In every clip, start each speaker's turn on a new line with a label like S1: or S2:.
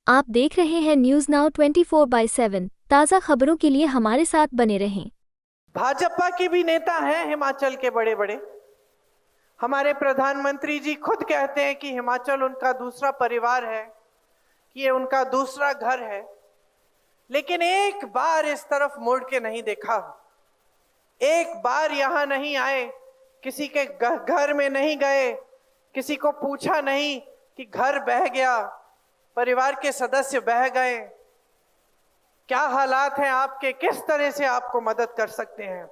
S1: आप देख रहे हैं न्यूज नाउ 24/7 ताज़ा खबरों के लिए हमारे साथ बने रहें।
S2: भाजपा के भी नेता हैं हिमाचल के बड़े बड़े। हमारे प्रधानमंत्री जी खुद कहते हैं कि हिमाचल उनका दूसरा परिवार है, कि ये उनका दूसरा घर है। लेकिन एक बार इस तरफ मुड़ के नहीं देखा, एक बार यहां नहीं आए, किसी के घर में नहीं गए, किसी को पूछा नहीं कि घर बह गया, परिवार के सदस्य बह गए, क्या हालात हैं आपके, किस तरह से आपको मदद कर सकते हैं।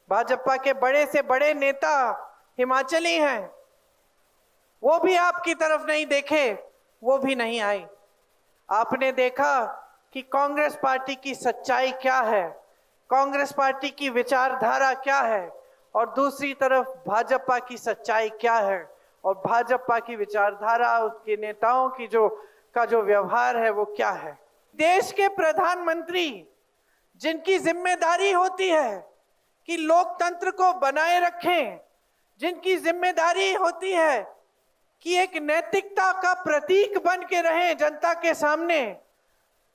S2: भाजपा के बड़े से बड़े नेता हिमाचली हैं, वो भी आपकी तरफ नहीं देखे, वो भी नहीं आए। आपने देखा कि कांग्रेस पार्टी की सच्चाई क्या है, कांग्रेस पार्टी की विचारधारा क्या है, और दूसरी तरफ भाजपा की सच्चाई क्या है, और भाजपा की विचारधारा, उसके नेताओं की जो व्यवहार है वो क्या है। देश के प्रधानमंत्री जिनकी जिम्मेदारी होती है कि लोकतंत्र को बनाए रखें, जिनकी जिम्मेदारी होती है कि एक नैतिकता का प्रतीक बन के रहें जनता के सामने,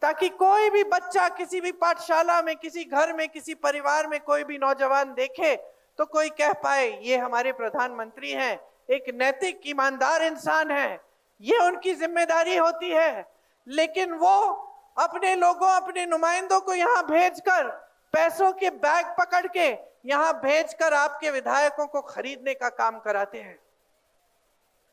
S2: ताकि कोई भी बच्चा किसी भी पाठशाला में, किसी घर में, किसी परिवार में कोई भी नौजवान देखे तो कोई कह पाए ये हमारे प्रधानमंत्री हैं, एक नैतिक ईमानदार इंसान है। ये उनकी जिम्मेदारी होती है। लेकिन वो अपने लोगों, अपने नुमाइंदों को यहां भेजकर, पैसों के बैग पकड़ के यहां भेजकर आपके विधायकों को खरीदने का काम कराते हैं,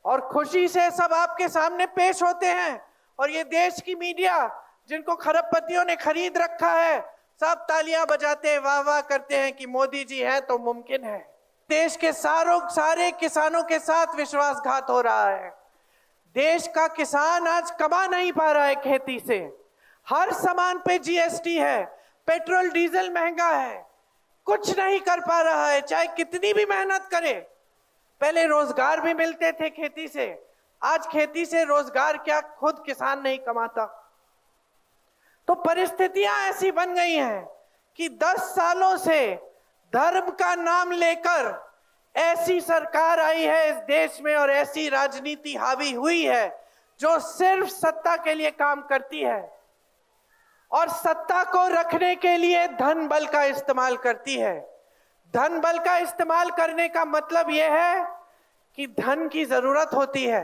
S2: और खुशी से सब आपके सामने पेश होते हैं। और ये देश की मीडिया जिनको खरबपतियों ने खरीद रखा है, सब तालियां बजाते हैं, वाह वाह करते हैं कि मोदी जी हैं तो मुमकिन है। देश के सारे किसानों के साथ विश्वासघात हो रहा है। देश का किसान आज कमा नहीं पा रहा है खेती से, हर सामान पे जीएसटी है, पेट्रोल डीजल महंगा है, कुछ नहीं कर पा रहा है, चाहे कितनी भी मेहनत करे। पहले रोजगार भी मिलते थे खेती से, आज खेती से रोजगार क्या, खुद किसान नहीं कमाता। तो परिस्थितियां ऐसी बन गई हैं कि 10 सालों से धर्म का नाम लेकर ऐसी सरकार आई है इस देश में, और ऐसी राजनीति हावी हुई है जो सिर्फ सत्ता के लिए काम करती है, और सत्ता को रखने के लिए धन बल का इस्तेमाल करती है। धन बल का इस्तेमाल करने का मतलब यह है कि धन की जरूरत होती है।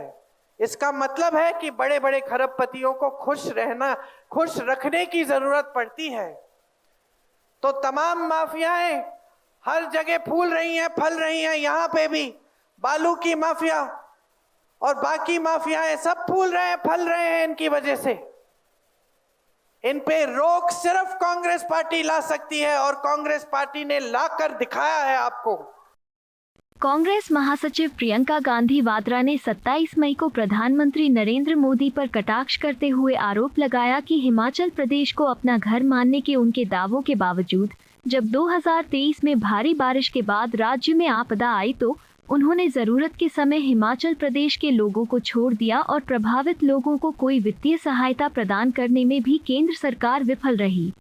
S2: इसका मतलब है कि बड़े बड़े खरबपतियों को खुश रखने की जरूरत पड़ती है। तो तमाम माफियाएं हर जगह फूल रही हैं, फल रही हैं। यहां पे भी बालू की माफिया और बाकी माफियाएं सब फूल रहे हैं, फल रहे हैं। इनकी वजह से इन पे रोक सिर्फ कांग्रेस पार्टी ला सकती है, और कांग्रेस पार्टी ने लाकर दिखाया है आपको।
S1: कांग्रेस महासचिव प्रियंका गांधी वाड्रा ने 27 मई को प्रधानमंत्री नरेंद्र मोदी पर कटाक्ष करते हुए आरोप लगाया कि हिमाचल प्रदेश को अपना घर मानने के उनके दावों के बावजूद जब 2023 में भारी बारिश के बाद राज्य में आपदा आई तो उन्होंने जरूरत के समय हिमाचल प्रदेश के लोगों को छोड़ दिया, और प्रभावित लोगों को कोई वित्तीय सहायता प्रदान करने में भी केंद्र सरकार विफल रही।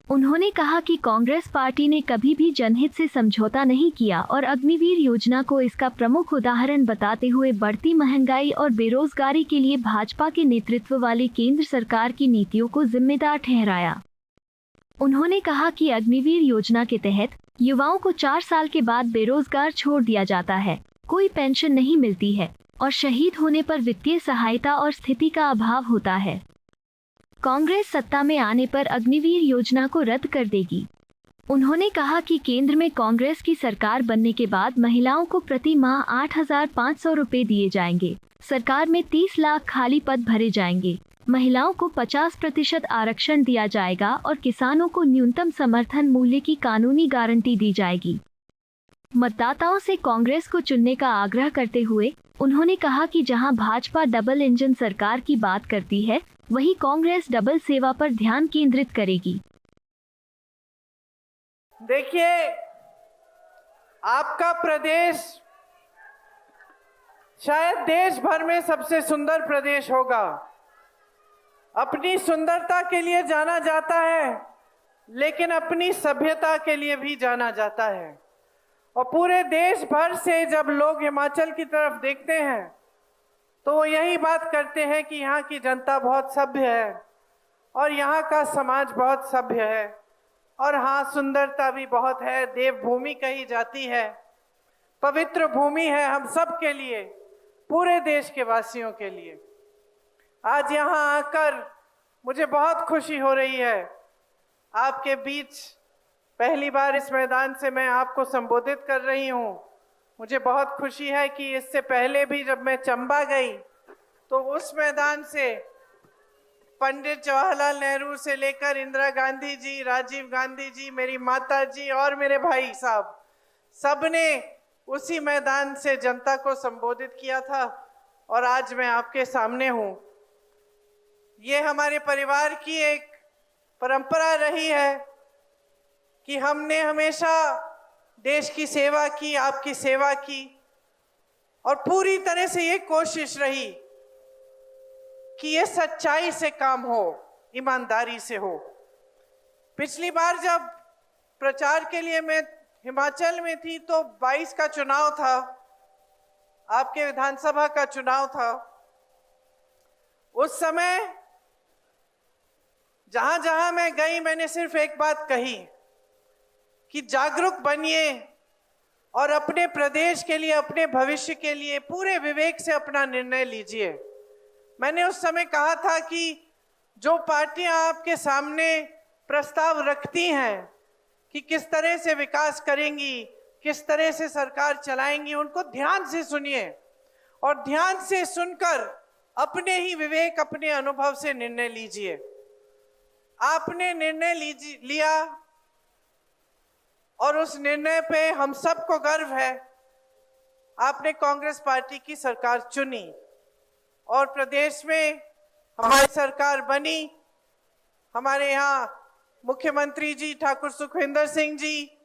S1: उन्होंने कहा कि कांग्रेस पार्टी ने कभी भी जनहित से समझौता नहीं किया, और अग्निवीर योजना को इसका प्रमुख उदाहरण बताते हुए बढ़ती महंगाई और बेरोजगारी के लिए भाजपा के नेतृत्व वाली केंद्र सरकार की नीतियों को जिम्मेदार ठहराया। उन्होंने कहा कि अग्निवीर योजना के तहत युवाओं को 4 साल के बाद बेरोजगार छोड़ दिया जाता है, कोई पेंशन नहीं मिलती है, और शहीद होने पर वित्तीय सहायता और स्थिति का अभाव होता है। कांग्रेस सत्ता में आने पर अग्निवीर योजना को रद्द कर देगी। उन्होंने कहा कि केंद्र में कांग्रेस की सरकार बनने के बाद महिलाओं को प्रति माह 8,500 रुपए दिए जाएंगे, सरकार में 30 लाख खाली पद भरे जाएंगे, महिलाओं को 50% आरक्षण दिया जाएगा, और किसानों को न्यूनतम समर्थन मूल्य की कानूनी गारंटी दी जाएगी। मतदाताओं से कांग्रेस को चुनने का आग्रह करते हुए उन्होंने कहा कि जहां भाजपा डबल इंजन सरकार की बात करती है, वहीं कांग्रेस डबल सेवा पर ध्यान केंद्रित करेगी।
S2: देखिए, आपका प्रदेश शायद देश भर में सबसे सुंदर प्रदेश होगा। अपनी सुंदरता के लिए जाना जाता है, लेकिन अपनी सभ्यता के लिए भी जाना जाता है। और पूरे देश भर से जब लोग हिमाचल की तरफ देखते हैं तो वो यही बात करते हैं कि यहाँ की जनता बहुत सभ्य है और यहाँ का समाज बहुत सभ्य है और हाँ, सुंदरता भी बहुत है, देवभूमि कही जाती है, पवित्र भूमि है हम सब के लिए, पूरे देश के वासियों के लिए। आज यहाँ आकर मुझे बहुत खुशी हो रही है। आपके बीच पहली बार इस मैदान से मैं आपको संबोधित कर रही हूँ। मुझे बहुत खुशी है कि इससे पहले भी जब मैं चंबा गई तो उस मैदान से पंडित जवाहरलाल नेहरू से लेकर इंदिरा गांधी जी, राजीव गांधी जी, मेरी माता जी और मेरे भाई साहब, सबने उसी मैदान से जनता को संबोधित किया था और आज मैं आपके सामने हूँ। ये हमारे परिवार की एक परंपरा रही है कि हमने हमेशा देश की सेवा की, आपकी सेवा की और पूरी तरह से ये कोशिश रही कि ये सच्चाई से काम हो, ईमानदारी से हो। पिछली बार जब प्रचार के लिए मैं हिमाचल में थी तो 22 का चुनाव था, आपके विधानसभा का चुनाव था। उस समय जहां जहां मैं गई मैंने सिर्फ एक बात कही कि जागरूक बनिए और अपने प्रदेश के लिए, अपने भविष्य के लिए पूरे विवेक से अपना निर्णय लीजिए। मैंने उस समय कहा था कि जो पार्टियां आपके सामने प्रस्ताव रखती हैं कि किस तरह से विकास करेंगी, किस तरह से सरकार चलाएंगी, उनको ध्यान से सुनिए और ध्यान से सुनकर अपने ही विवेक, अपने अनुभव से निर्णय लीजिए। आपने निर्णय लिया और उस निर्णय पे हम सबको गर्व है। आपने कांग्रेस पार्टी की सरकार चुनी और प्रदेश में हमारी सरकार बनी। हमारे यहाँ मुख्यमंत्री जी ठाकुर सुखविंदर सिंह जी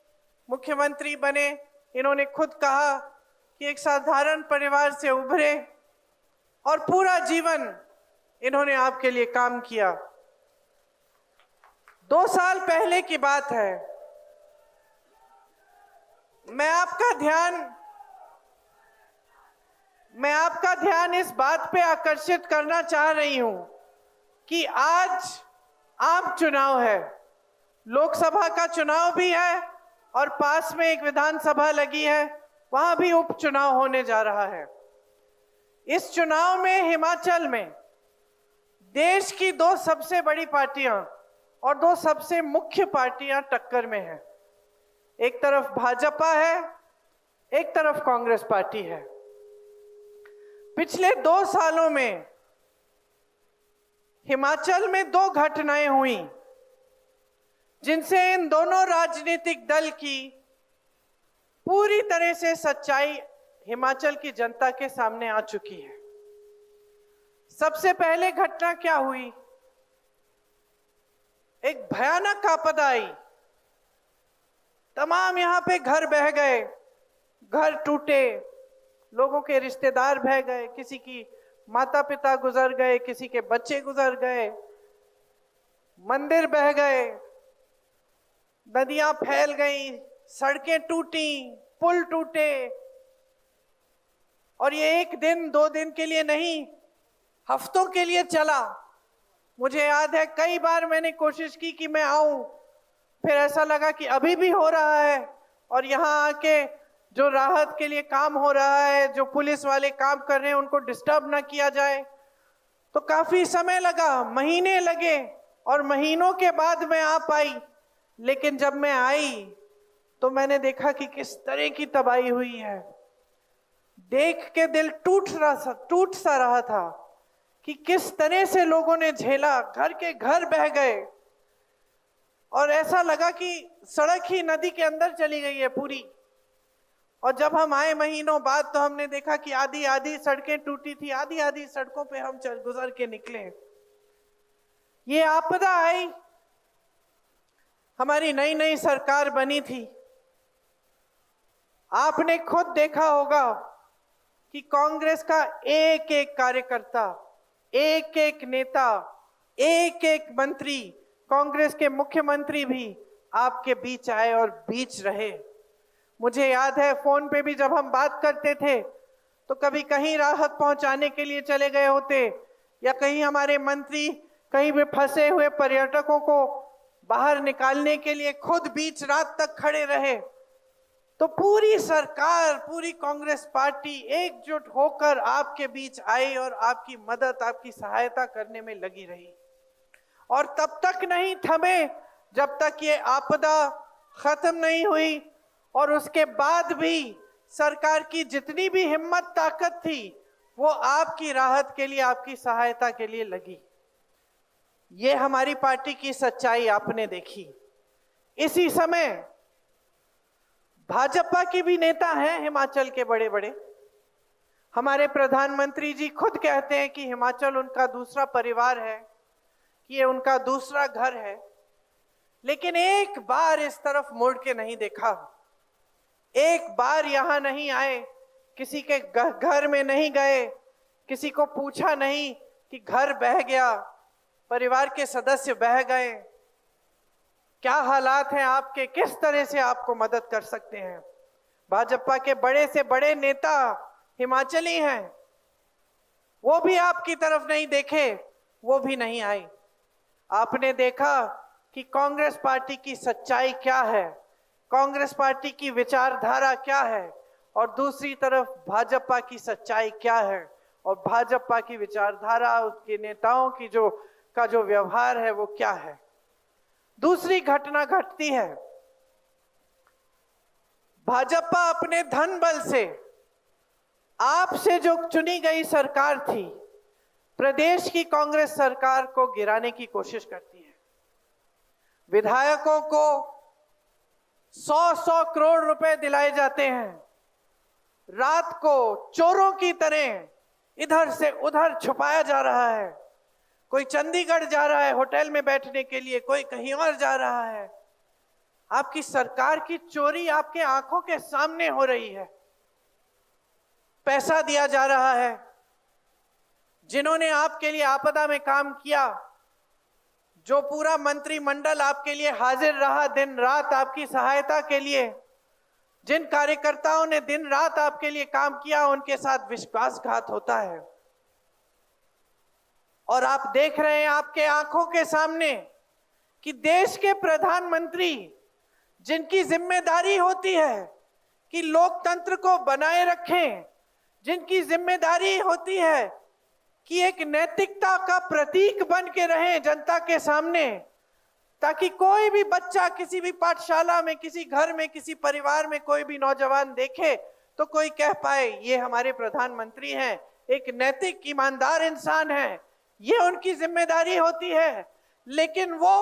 S2: मुख्यमंत्री बने। इन्होंने खुद कहा कि एक साधारण परिवार से उभरे और पूरा जीवन इन्होंने आपके लिए काम किया। 2 साल पहले की बात है, मैं आपका ध्यान इस बात पे आकर्षित करना चाह रही हूं कि आज आम चुनाव है, लोकसभा का चुनाव भी है और पास में एक विधानसभा लगी है, वहां भी उपचुनाव होने जा रहा है। इस चुनाव में हिमाचल में देश की 2 सबसे बड़ी पार्टियां और 2 सबसे मुख्य पार्टियां टक्कर में हैं। एक तरफ भाजपा है, एक तरफ कांग्रेस पार्टी है। पिछले 2 सालों में हिमाचल में 2 घटनाएं हुई जिनसे इन दोनों राजनीतिक दल की पूरी तरह से सच्चाई हिमाचल की जनता के सामने आ चुकी है। सबसे पहले घटना क्या हुई? एक भयानक आपदा आई, तमाम यहाँ पे घर बह गए, घर टूटे, लोगों के रिश्तेदार बह गए, किसी की माता पिता गुजर गए, किसी के बच्चे गुजर गए, मंदिर बह गए, नदियां फैल गईं, सड़कें टूटी, पुल टूटे। और ये 1 दिन 2 दिन के लिए नहीं, हफ्तों के लिए चला। मुझे याद है कई बार मैंने कोशिश की कि मैं आऊं, फिर ऐसा लगा कि अभी भी हो रहा है और यहाँ आके जो राहत के लिए काम हो रहा है, जो पुलिस वाले काम कर रहे हैं, उनको डिस्टर्ब ना किया जाए। तो काफी समय लगा, महीने लगे और महीनों के बाद मैं आ पाई। लेकिन जब मैं आई तो मैंने देखा कि किस तरह की तबाही हुई है। देख के दिल टूट सा रहा था कि किस तरह से लोगों ने झेला, घर के घर बह गए और ऐसा लगा कि सड़क ही नदी के अंदर चली गई है पूरी। और जब हम आए महीनों बाद तो हमने देखा कि आधी आधी सड़कें टूटी थी, आधी आधी सड़कों पे हम गुजर के निकले। ये आपदा आई, हमारी नई नई सरकार बनी थी। आपने खुद देखा होगा कि कांग्रेस का एक एक कार्यकर्ता, एक एक नेता, एक एक मंत्री, कांग्रेस के मुख्यमंत्री भी आपके बीच आए और बीच रहे। मुझे याद है फोन पे भी जब हम बात करते थे तो कभी कहीं राहत पहुंचाने के लिए चले गए होते, या कहीं हमारे मंत्री कहीं भी फंसे हुए पर्यटकों को बाहर निकालने के लिए खुद बीच रात तक खड़े रहे। तो पूरी सरकार, पूरी कांग्रेस पार्टी एकजुट होकर आपके बीच आई और आपकी मदद, आपकी सहायता करने में लगी रही। और तब तक नहीं थमे जब तक ये आपदा खत्म नहीं हुई, और उसके बाद भी सरकार की जितनी भी हिम्मत ताकत थी वो आपकी राहत के लिए, आपकी सहायता के लिए लगी। ये हमारी पार्टी की सच्चाई आपने देखी। इसी समय भाजपा के भी नेता हैं हिमाचल के बड़े बड़े। हमारे प्रधानमंत्री जी खुद कहते हैं कि हिमाचल उनका दूसरा परिवार है, कि ये उनका दूसरा घर है। लेकिन एक बार इस तरफ मुड़ के नहीं देखा, एक बार यहां नहीं आए, किसी के घर में नहीं गए, किसी को पूछा नहीं कि घर बह गया, परिवार के सदस्य बह गए, क्या हालात हैं आपके, किस तरह से आपको मदद कर सकते हैं। भाजपा के बड़े से बड़े नेता हिमाचली हैं, वो भी आपकी तरफ नहीं देखे, वो भी नहीं आए। आपने देखा कि कांग्रेस पार्टी की सच्चाई क्या है, कांग्रेस पार्टी की विचारधारा क्या है, और दूसरी तरफ भाजपा की सच्चाई क्या है, और भाजपा की विचारधारा, उसके नेताओं की जो व्यवहार है वो क्या है। दूसरी घटना घटती है, भाजपा अपने धन बल से आपसे जो चुनी गई सरकार थी, प्रदेश की कांग्रेस सरकार को गिराने की कोशिश करती है। विधायकों को 100-100 करोड़ रुपए दिलाए जाते हैं, रात को चोरों की तरह इधर से उधर छुपाया जा रहा है। कोई चंडीगढ़ जा रहा है होटल में बैठने के लिए, कोई कहीं और जा रहा है। आपकी सरकार की चोरी आपके आंखों के सामने हो रही है। पैसा दिया जा रहा है, जिन्होंने आपके लिए आपदा में काम किया, जो पूरा मंत्रिमंडल आपके लिए हाजिर रहा दिन रात आपकी सहायता के लिए, जिन कार्यकर्ताओं ने दिन रात आपके लिए काम किया, उनके साथ विश्वासघात होता है। और आप देख रहे हैं आपके आंखों के सामने कि देश के प्रधानमंत्री, जिनकी जिम्मेदारी होती है कि लोकतंत्र को बनाए रखें, जिनकी जिम्मेदारी होती है कि एक नैतिकता का प्रतीक बन के रहें जनता के सामने, ताकि कोई भी बच्चा किसी भी पाठशाला में, किसी घर में, किसी परिवार में कोई भी नौजवान देखे तो कोई कह पाए ये हमारे प्रधानमंत्री हैं, एक नैतिक ईमानदार इंसान है। ये उनकी जिम्मेदारी होती है। लेकिन वो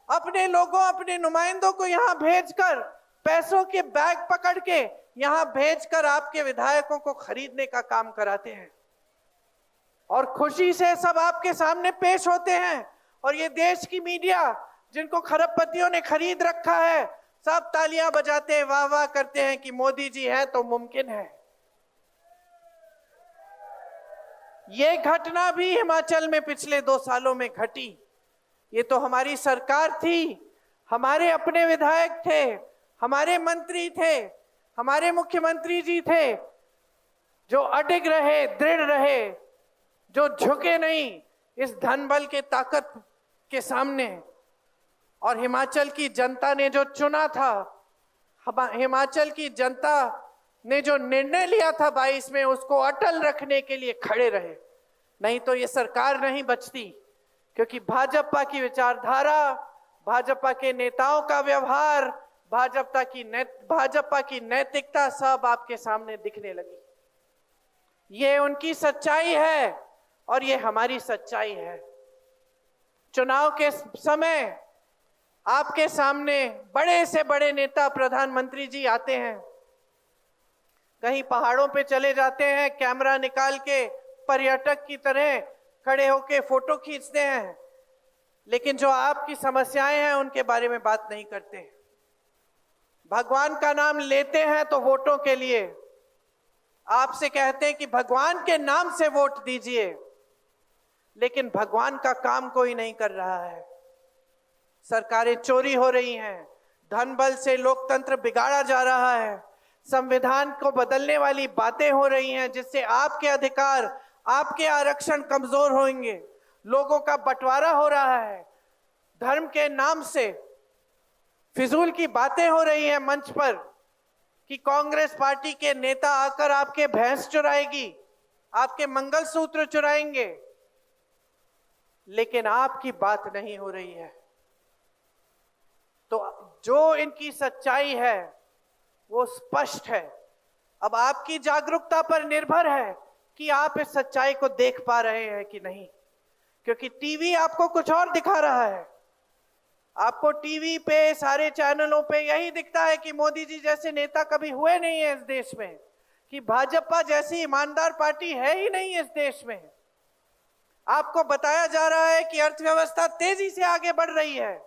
S2: अपने लोगों, अपने नुमाइंदों को यहां भेजकर, पैसों के बैग पकड़ के यहां भेजकर आपके विधायकों को खरीदने का काम कराते हैं, और खुशी से सब आपके सामने पेश होते हैं। और ये देश की मीडिया, जिनको खरबपतियों ने खरीद रखा है, सब तालियां बजाते हैं, वाह वाह करते हैं कि मोदी जी हैं तो मुमकिन है। ये घटना भी हिमाचल में पिछले 2 सालों में घटी। ये तो हमारी सरकार थी, हमारे अपने विधायक थे, हमारे मंत्री थे, हमारे मुख्यमंत्री जी थे, जो अडिग रहे, दृढ़ रहे, जो झुके नहीं इस धन बल के ताकत के सामने। और हिमाचल की जनता ने जो चुना था, हिमाचल की जनता ने जो निर्णय लिया था 22 में, उसको अटल रखने के लिए खड़े रहे। नहीं तो ये सरकार नहीं बचती, क्योंकि भाजपा की विचारधारा, भाजपा के नेताओं का व्यवहार, भाजपा की नैतिकता सब आपके सामने दिखने लगी। ये उनकी सच्चाई है और ये हमारी सच्चाई है। चुनाव के समय आपके सामने बड़े से बड़े नेता, प्रधानमंत्री जी आते हैं, कहीं पहाड़ों पे चले जाते हैं, कैमरा निकाल के पर्यटक की तरह खड़े होके फोटो खींचते हैं, लेकिन जो आपकी समस्याएं हैं उनके बारे में बात नहीं करते। भगवान का नाम लेते हैं तो वोटों के लिए, आपसे कहते हैं कि भगवान के नाम से वोट दीजिए, लेकिन भगवान का काम कोई नहीं कर रहा है। सरकारें चोरी हो रही हैं, धन बल से लोकतंत्र बिगाड़ा जा रहा है, संविधान को बदलने वाली बातें हो रही हैं, जिससे आपके अधिकार, आपके आरक्षण कमजोर होंगे। लोगों का बंटवारा हो रहा है, धर्म के नाम से फिजूल की बातें हो रही हैं मंच पर कि कांग्रेस पार्टी के नेता आकर आपके भैंस चुराएगी, आपके मंगलसूत्र चुराएंगे, लेकिन आपकी बात नहीं हो रही है। तो जो इनकी सच्चाई है वो स्पष्ट है। अब आपकी जागरूकता पर निर्भर है कि आप इस सच्चाई को देख पा रहे हैं कि नहीं, क्योंकि टीवी आपको कुछ और दिखा रहा है। आपको टीवी पे, सारे चैनलों पे यही दिखता है कि मोदी जी जैसे नेता कभी हुए नहीं है इस देश में, कि भाजपा जैसी ईमानदार पार्टी है ही नहीं इस देश में। आपको बताया जा रहा है कि अर्थव्यवस्था तेजी से आगे बढ़ रही है,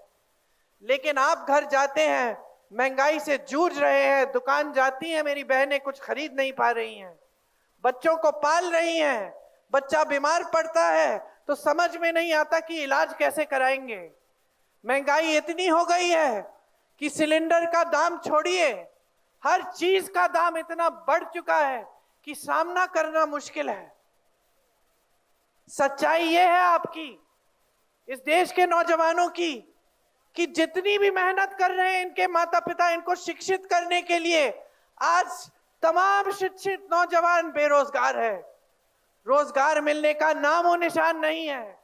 S2: लेकिन आप घर जाते हैं, महंगाई से जूझ रहे हैं, दुकान जाती हैं, मेरी बहनें कुछ खरीद नहीं पा रही हैं, बच्चों को पाल रही हैं, बच्चा बीमार पड़ता है तो समझ में नहीं आता कि इलाज कैसे कराएंगे। महंगाई इतनी हो गई है कि सिलेंडर का दाम छोड़िए, हर चीज का दाम इतना बढ़ चुका है कि सामना करना मुश्किल है। सच्चाई ये है आपकी, इस देश के नौजवानों की, कि जितनी भी मेहनत कर रहे हैं इनके माता पिता इनको शिक्षित करने के लिए, आज तमाम शिक्षित नौजवान बेरोजगार है। रोजगार मिलने का नामो निशान नहीं है।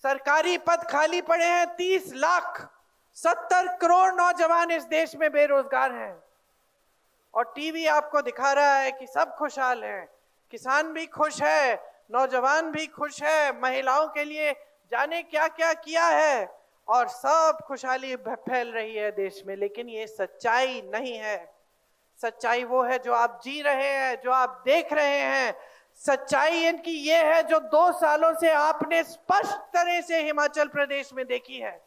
S2: सरकारी पद खाली पड़े हैं, 30 लाख, 70 करोड़ नौजवान इस देश में बेरोजगार हैं। और टीवी आपको दिखा रहा है कि सब खुशहाल हैं, किसान भी खुश है, नौजवान भी खुश है, महिलाओं के लिए जाने क्या क्या किया है, और सब खुशहाली फैल रही है देश में। लेकिन ये सच्चाई नहीं है। सच्चाई वो है जो आप जी रहे हैं, जो आप देख रहे हैं। सच्चाई इनकी ये है जो 2 सालों से आपने स्पष्ट तरह से हिमाचल प्रदेश में देखी है।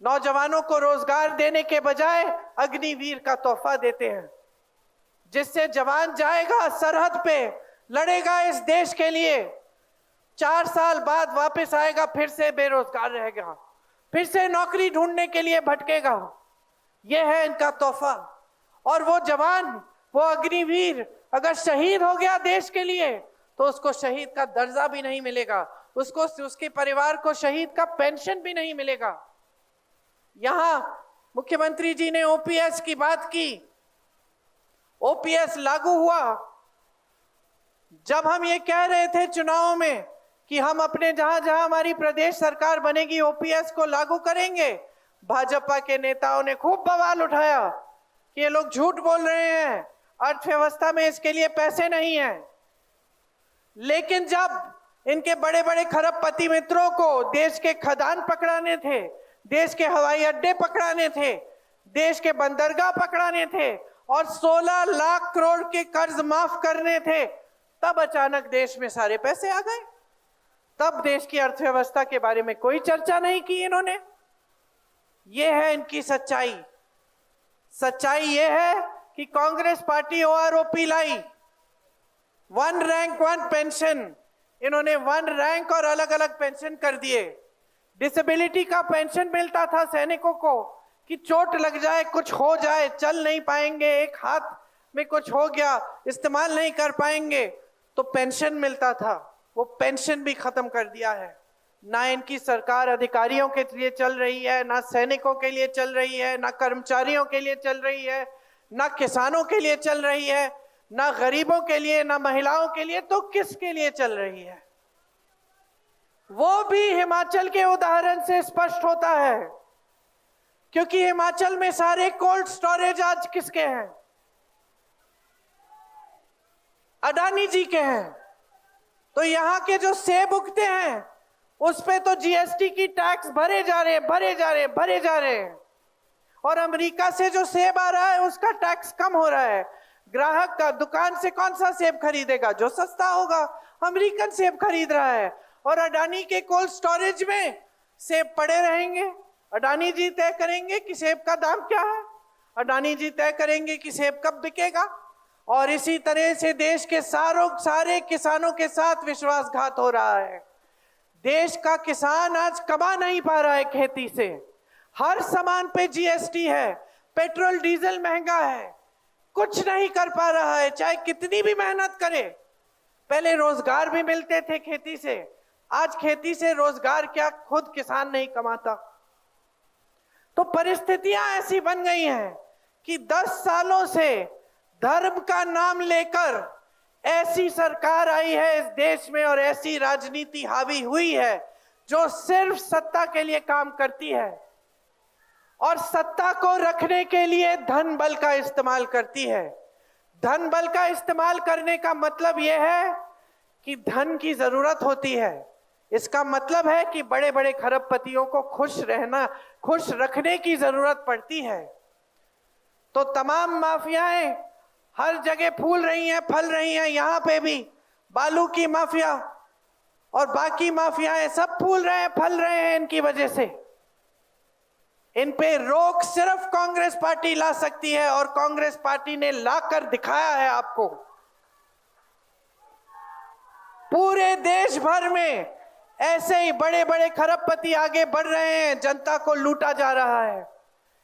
S2: नौजवानों को रोजगार देने के बजाय अग्निवीर का तोहफा देते हैं, जिससे जवान जाएगा सरहद पे, लड़ेगा इस देश के लिए, 4 साल बाद वापस आएगा, फिर से बेरोजगार रहेगा, फिर से नौकरी ढूंढने के लिए भटकेगा। यह है इनका तोहफा। और वो जवान, वो अग्निवीर अगर शहीद हो गया देश के लिए तो उसको शहीद का दर्जा भी नहीं मिलेगा, उसको, उसके परिवार को शहीद का पेंशन भी नहीं मिलेगा। यहां मुख्यमंत्री जी ने ओपीएस की बात की। ओपीएस लागू हुआ जब हम ये कह रहे थे चुनाव में कि हम अपने जहां जहां हमारी प्रदेश सरकार बनेगी ओपीएस को लागू करेंगे। भाजपा के नेताओं ने खूब बवाल उठाया कि ये लोग झूठ बोल रहे हैं, अर्थव्यवस्था में इसके लिए पैसे नहीं है। लेकिन जब इनके बड़े बड़े खरबपति मित्रों को देश के खदान पकड़ाने थे, देश के हवाई अड्डे पकड़ाने थे, देश के बंदरगाह पकड़ाने थे और 16 लाख करोड़ के कर्ज माफ करने थे, तब अचानक देश में सारे पैसे आ गए। तब देश की अर्थव्यवस्था के बारे में कोई चर्चा नहीं की इन्होंने। ये है इनकी सच्चाई। सच्चाई ये है कि कांग्रेस पार्टी ओआरओपी लाई, 1 रैंक 1 पेंशन, इन्होंने 1 रैंक और अलग अलग पेंशन कर दिए। डिसेबिलिटी का पेंशन मिलता था सैनिकों को कि चोट लग जाए, कुछ हो जाए, चल नहीं पाएंगे, एक हाथ में कुछ हो गया, इस्तेमाल नहीं कर पाएंगे, तो पेंशन मिलता था। वो पेंशन भी खत्म कर दिया है। ना इनकी सरकार अधिकारियों के लिए चल रही है, ना सैनिकों के लिए चल रही है, ना कर्मचारियों के लिए चल रही है, ना किसानों के लिए चल रही है, ना गरीबों के लिए, ना महिलाओं के लिए, तो किसके लिए चल रही है? वो भी हिमाचल के उदाहरण से स्पष्ट होता है, क्योंकि हिमाचल में सारे कोल्ड स्टोरेज आज किसके हैं? अडानी जी के हैं। तो यहां के जो सेब उगते हैं उस पे तो जीएसटी की टैक्स भरे जा रहे हैं, और अमेरिका से जो सेब आ रहा है उसका टैक्स कम हो रहा है। ग्राहक का दुकान से कौन सा सेब खरीदेगा? जो सस्ता होगा। अमेरिकन सेब खरीद रहा है, और अडानी के कोल्ड स्टोरेज में सेब पड़े रहेंगे। अडानी जी तय करेंगे कि सेब का दाम क्या है, अडानी जी तय करेंगे कि सेब कब बिकेगा। और इसी तरह से देश के सारे किसानों के साथ विश्वासघात हो रहा है। देश का किसान आज कमा नहीं पा रहा है खेती से। हर सामान पे जीएसटी है, पेट्रोल डीजल महंगा है, कुछ नहीं कर पा रहा है, चाहे कितनी भी मेहनत करे। पहले रोजगार भी मिलते थे खेती से, आज खेती से रोजगार क्या खुद किसान नहीं कमाता। तो परिस्थितियां ऐसी बन गई हैं कि 10 सालों से धर्म का नाम लेकर ऐसी सरकार आई है इस देश में और ऐसी राजनीति हावी हुई है जो सिर्फ सत्ता के लिए काम करती है और सत्ता को रखने के लिए धन बल का इस्तेमाल करती है। धन बल का इस्तेमाल करने का मतलब यह है कि धन की जरूरत होती है। इसका मतलब है कि बड़े बड़े खरबपतियों को खुश रखने की जरूरत पड़ती है। तो तमाम माफियाएं हर जगह फूल रही हैं, फल रही हैं। यहां पे भी बालू की माफिया और बाकी माफियाएं सब फूल रहे हैं, फल रहे हैं इनकी वजह से। इन पे रोक सिर्फ कांग्रेस पार्टी ला सकती है और कांग्रेस पार्टी ने लाकर दिखाया है आपको। पूरे देश भर में ऐसे ही बड़े बड़े खरबपति आगे बढ़ रहे हैं, जनता को लूटा जा रहा है।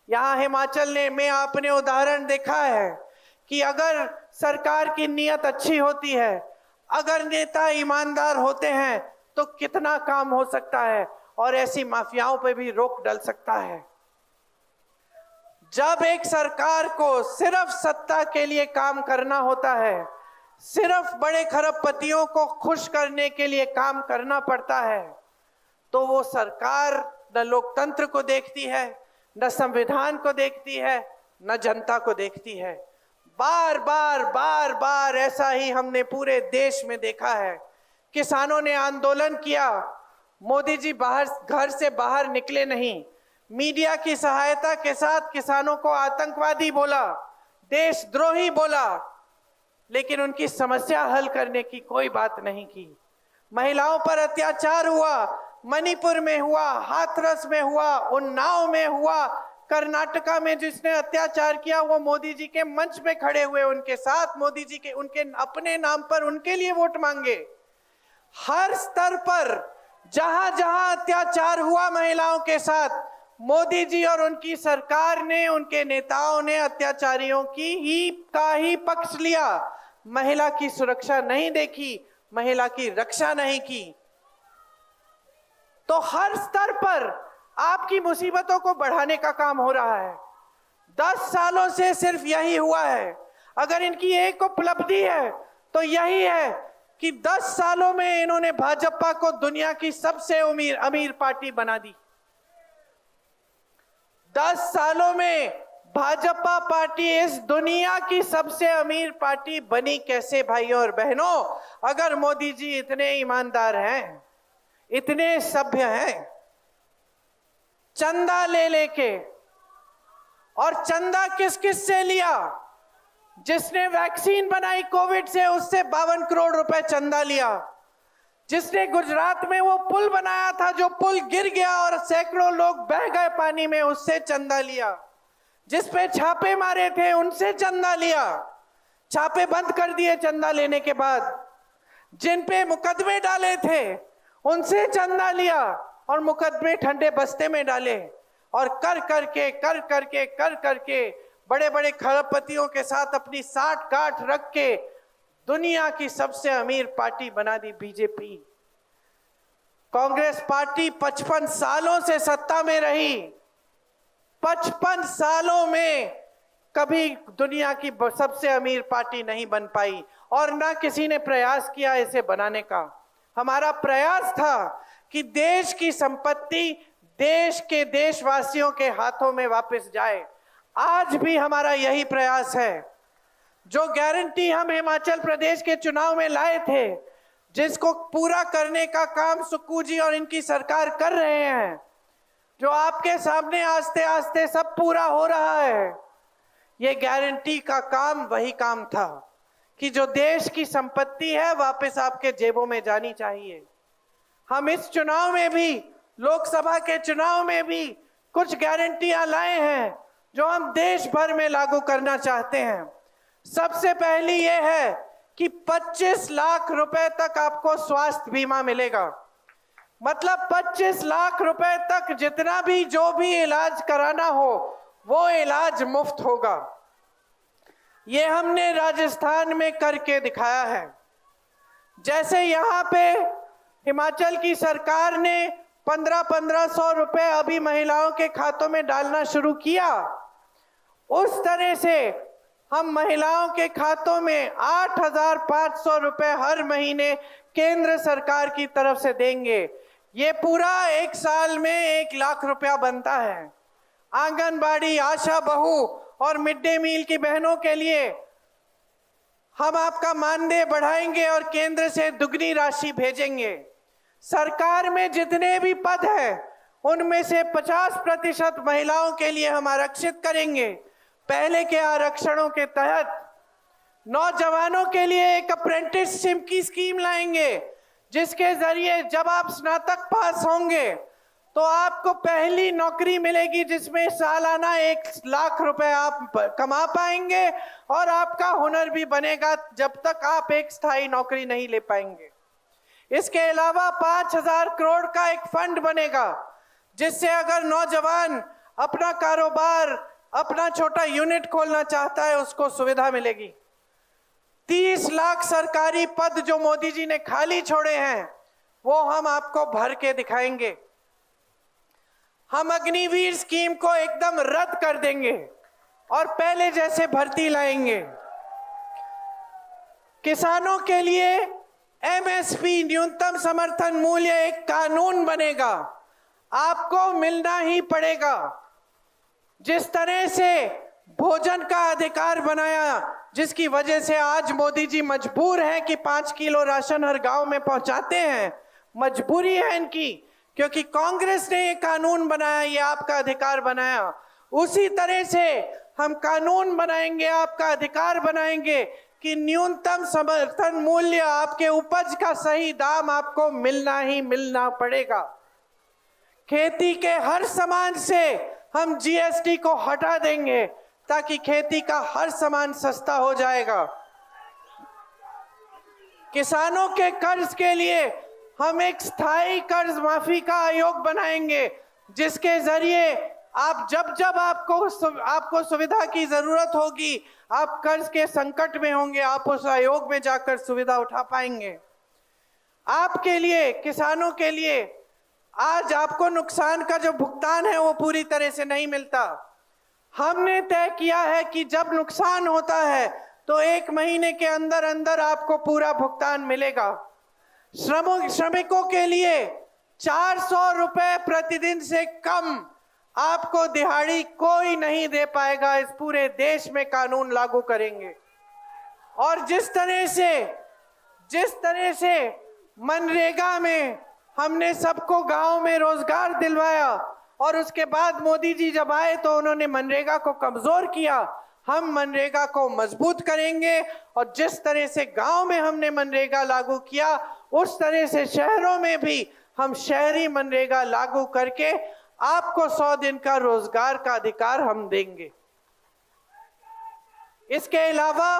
S2: यहां हिमाचल में आपने उदाहरण देखा है कि अगर सरकार की नीयत अच्छी होती है, अगर नेता ईमानदार होते हैं तो कितना काम हो सकता है और ऐसी माफियाओं पे भी रोक डल सकता है। जब एक सरकार को सिर्फ सत्ता के लिए काम करना होता है, सिर्फ बड़े खरबपतियों को खुश करने के लिए काम करना पड़ता है, तो वो सरकार न लोकतंत्र को देखती है, न संविधान को देखती है, न जनता को देखती है। बार बार ऐसा ही हमने पूरे देश में देखा है। किसानों ने आंदोलन किया, मोदी जी घर से बाहर निकले नहीं। मीडिया की सहायता के साथ किसानों को आतंकवादी बोला, देशद्रोही बोला, लेकिन उनकी समस्या हल करने की कोई बात नहीं की। महिलाओं पर अत्याचार हुआ, मणिपुर में हुआ, हाथरस में हुआ, उन्नाव में हुआ, कर्नाटका में जिसने अत्याचार किया वो मोदी जी के मंच पे खड़े हुए, उनके साथ मोदी जी के उनके अपने नाम पर उनके लिए वोट मांगे। हर स्तर पर जहां जहां अत्याचार हुआ महिलाओं के साथ, मोदी जी और उनकी सरकार ने, उनके नेताओं ने अत्याचारियों का ही पक्ष लिया। महिला की सुरक्षा नहीं देखी, महिला की रक्षा नहीं की। तो हर स्तर पर आपकी मुसीबतों को बढ़ाने का काम हो रहा है। 10 सालों से सिर्फ यही हुआ है। अगर इनकी एक उपलब्धि है तो यही है कि 10 सालों में इन्होंने भाजपा को दुनिया की सबसे अमीर पार्टी बना दी। 10 सालों में भाजपा पार्टी इस दुनिया की सबसे अमीर पार्टी बनी कैसे भाइयों और बहनों? अगर मोदी जी इतने ईमानदार हैं, इतने सभ्य हैं, चंदा ले लेके, और चंदा किस किस से लिया? जिसने वैक्सीन बनाई कोविड से उससे 52 करोड़ रुपए चंदा लिया। जिसने गुजरात में वो पुल बनाया था, जो पुल गिर गया और सैकड़ों लोग बह गए पानी में, उससे चंदा लिया। जिस पे छापे मारे थे उनसे चंदा लिया, छापे बंद कर दिए चंदा लेने के बाद। जिन पे मुकदमे डाले थे उनसे चंदा लिया और मुकदमे ठंडे बस्ते में डाले, और कर करके बड़े बड़े खरबपतियों के साथ अपनी साठ गांठ रख के दुनिया की सबसे अमीर पार्टी बना दी बीजेपी। कांग्रेस पार्टी 55 सालों से सत्ता में रही, 55 सालों में कभी दुनिया की सबसे अमीर पार्टी नहीं बन पाई और ना किसी ने प्रयास किया इसे बनाने का। हमारा प्रयास था कि देश की संपत्ति देश के देशवासियों के हाथों में वापस जाए। आज भी हमारा यही प्रयास है। जो गारंटी हम हिमाचल प्रदेश के चुनाव में लाए थे, जिसको पूरा करने का काम सुक्खू जी और इनकी सरकार कर रहे हैं, जो आपके सामने आस्ते आस्ते सब पूरा हो रहा है, ये गारंटी का काम वही काम था कि जो देश की संपत्ति है वापस आपके जेबों में जानी चाहिए। हम इस चुनाव में भी, लोकसभा के चुनाव में भी कुछ गारंटियां लाए हैं जो हम देश भर में लागू करना चाहते हैं। सबसे पहली ये है कि 25 लाख रुपए तक आपको स्वास्थ्य बीमा मिलेगा। मतलब 25 लाख रुपए तक जितना भी जो भी इलाज कराना हो वो इलाज मुफ्त होगा। ये हमने राजस्थान में करके दिखाया है। जैसे यहाँ पे हिमाचल की सरकार ने 1500 रुपए अभी महिलाओं के खातों में डालना शुरू किया, उस तरह से हम महिलाओं के खातों में 8500 रुपए हर महीने केंद्र सरकार की तरफ से देंगे। ये पूरा एक साल में 1 लाख रुपया बनता है। आंगनबाड़ी, आशा बहू और मिड डे मील की बहनों के लिए हम आपका मानदेय बढ़ाएंगे और केंद्र से दुगनी राशि भेजेंगे। सरकार में जितने भी पद हैं उनमें से 50% महिलाओं के लिए हम आरक्षित करेंगे। पहले के आरक्षणों के तहत नौजवानों के लिए एक अप्रेंटिसशिप की स्कीम लाएंगे, जिसके जरिए जब आप स्नातक पास होंगे तो आपको पहली नौकरी मिलेगी जिसमें सालाना 1 लाख रुपए आप कमा पाएंगे और आपका हुनर भी बनेगा जब तक आप एक स्थायी नौकरी नहीं ले पाएंगे। इसके अलावा 5000 करोड़ का एक फंड बनेगा, जिससे अगर नौजवान अपना कारोबार, अपना छोटा यूनिट खोलना चाहता है उसको सुविधा मिलेगी। 30 लाख सरकारी पद जो मोदी जी ने खाली छोड़े हैं वो हम आपको भर के दिखाएंगे। हम अग्निवीर स्कीम को एकदम रद्द कर देंगे और पहले जैसे भर्ती लाएंगे। किसानों के लिए एमएसपी न्यूनतम समर्थन मूल्य एक कानून बनेगा, आपको मिलना ही पड़ेगा। जिस तरह से भोजन का अधिकार बनाया, जिसकी वजह से आज मोदी जी मजबूर हैं कि 5 किलो राशन हर गांव में पहुंचाते हैं, मजबूरी है इनकी, क्योंकि कांग्रेस ने ये कानून बनाया, ये आपका अधिकार बनाया। उसी तरह से हम कानून बनाएंगे, आपका अधिकार बनाएंगे कि न्यूनतम समर्थन मूल्य, आपके उपज का सही दाम आपको मिलना ही मिलना पड़ेगा। खेती के हर सामान से हम जीएसटी को हटा देंगे ताकि खेती का हर सामान सस्ता हो जाएगा। किसानों के कर्ज के लिए हम एक स्थायी कर्ज माफी का आयोग बनाएंगे, जिसके जरिए आप जब आपको सुविधा की जरूरत होगी, आप कर्ज के संकट में होंगे, आप उस आयोग में जाकर सुविधा उठा पाएंगे। आपके लिए, किसानों के लिए आज आपको नुकसान का जो भुगतान है वो पूरी तरह से नहीं मिलता। हमने तय किया है कि जब नुकसान होता है तो 1 महीने के अंदर अंदर आपको पूरा भुगतान मिलेगा। श्रमिकों के लिए 400 रुपए प्रतिदिन से कम आपको दिहाड़ी कोई नहीं दे पाएगा। इस पूरे देश में कानून लागू करेंगे। और जिस तरह से मनरेगा में हमने सबको गांव में रोजगार दिलवाया और उसके बाद मोदी जी जब आए तो उन्होंने मनरेगा को कमजोर किया, हम मनरेगा को मजबूत करेंगे। और जिस तरह से गांव में हमने मनरेगा लागू किया, उस तरह से शहरों में भी हम शहरी मनरेगा लागू करके आपको 100 दिन का रोजगार का अधिकार हम देंगे। इसके अलावा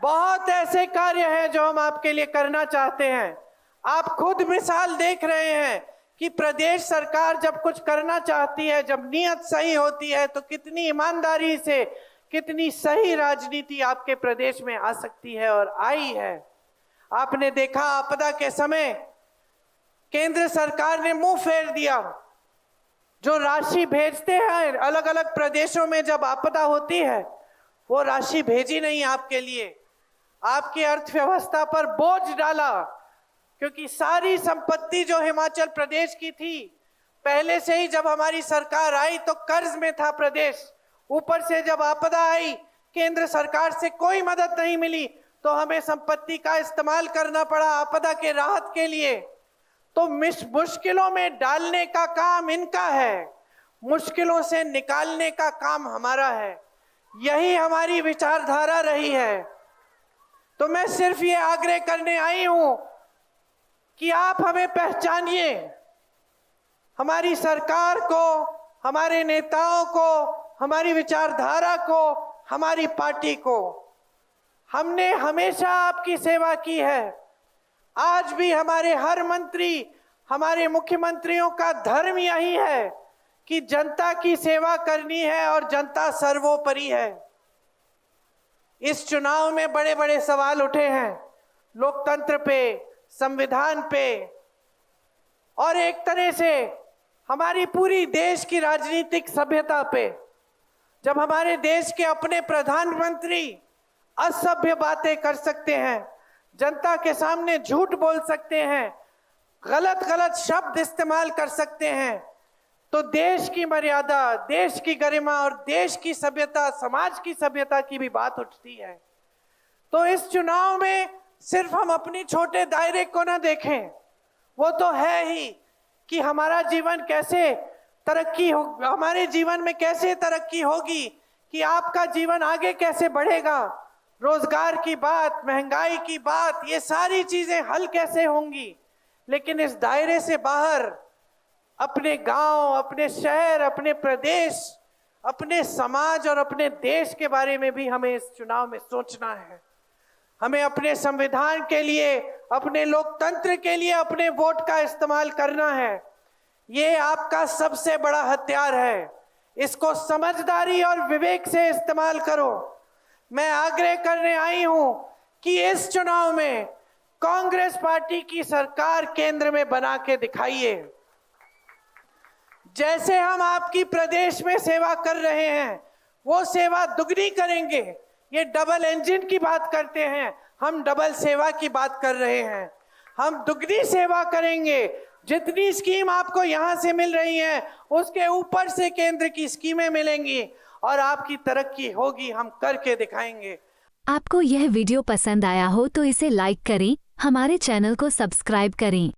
S2: बहुत ऐसे कार्य हैं जो हम आपके लिए करना चाहते हैं। आप खुद मिसाल देख रहे हैं कि प्रदेश सरकार जब कुछ करना चाहती है, जब नीयत सही होती है, तो कितनी ईमानदारी से, कितनी सही राजनीति आपके प्रदेश में आ सकती है और आई है। आपने देखा आपदा के समय केंद्र सरकार ने मुंह फेर दिया। जो राशि भेजते हैं अलग अलग प्रदेशों में जब आपदा होती है, वो राशि भेजी नहीं आपके लिए, आपकी अर्थव्यवस्था पर बोझ डाला। क्योंकि सारी संपत्ति जो हिमाचल प्रदेश की थी, पहले से ही जब हमारी सरकार आई तो कर्ज में था प्रदेश। ऊपर से जब आपदा आई, केंद्र सरकार से कोई मदद नहीं मिली, तो हमें संपत्ति का इस्तेमाल करना पड़ा आपदा के राहत के लिए। तो मुश्किलों में डालने का काम इनका है, मुश्किलों से निकालने का काम हमारा है। यही हमारी विचारधारा रही है। तो मैं सिर्फ ये आग्रह करने आई हूं कि आप हमें पहचानिए, हमारी सरकार को, हमारे नेताओं को, हमारी विचारधारा को, हमारी पार्टी को। हमने हमेशा आपकी सेवा की है। आज भी हमारे हर मंत्री, हमारे मुख्यमंत्रियों का धर्म यही है कि जनता की सेवा करनी है और जनता सर्वोपरि है। इस चुनाव में बड़े बड़े सवाल उठे हैं, लोकतंत्र पे, संविधान पे, और एक तरह से हमारी पूरी देश की राजनीतिक सभ्यता पे। जब हमारे देश के अपने प्रधानमंत्री असभ्य बातें कर सकते हैं, जनता के सामने झूठ बोल सकते हैं, गलत गलत शब्द इस्तेमाल कर सकते हैं, तो देश की मर्यादा, देश की गरिमा और देश की सभ्यता, समाज की सभ्यता की भी बात उठती है। तो इस चुनाव में सिर्फ हम अपनी छोटे दायरे को ना देखें, वो तो है ही कि हमारा जीवन कैसे तरक्की हो, हमारे जीवन में कैसे तरक्की होगी, कि आपका जीवन आगे कैसे बढ़ेगा, रोजगार की बात, महंगाई की बात, ये सारी चीजें हल कैसे होंगी। लेकिन इस दायरे से बाहर अपने गांव, अपने शहर, अपने प्रदेश, अपने समाज और अपने देश के बारे में भी हमें इस चुनाव में सोचना है। हमें अपने संविधान के लिए, अपने लोकतंत्र के लिए अपने वोट का इस्तेमाल करना है। ये आपका सबसे बड़ा हथियार है, इसको समझदारी और विवेक से इस्तेमाल करो। मैं आग्रह करने आई हूं कि इस चुनाव में कांग्रेस पार्टी की सरकार केंद्र में बना के दिखाइए। जैसे हम आपकी प्रदेश में सेवा कर रहे हैं, वो सेवा दुगनी करेंगे। ये डबल इंजन की बात करते हैं, हम डबल सेवा की बात कर रहे हैं। हम दुगनी सेवा करेंगे। जितनी स्कीम आपको यहाँ से मिल रही है, उसके ऊपर से केंद्र की स्कीमें मिलेंगी और आपकी तरक्की होगी। हम करके दिखाएंगे।
S3: आपको यह वीडियो पसंद आया हो तो इसे लाइक करें, हमारे चैनल को सब्सक्राइब करें।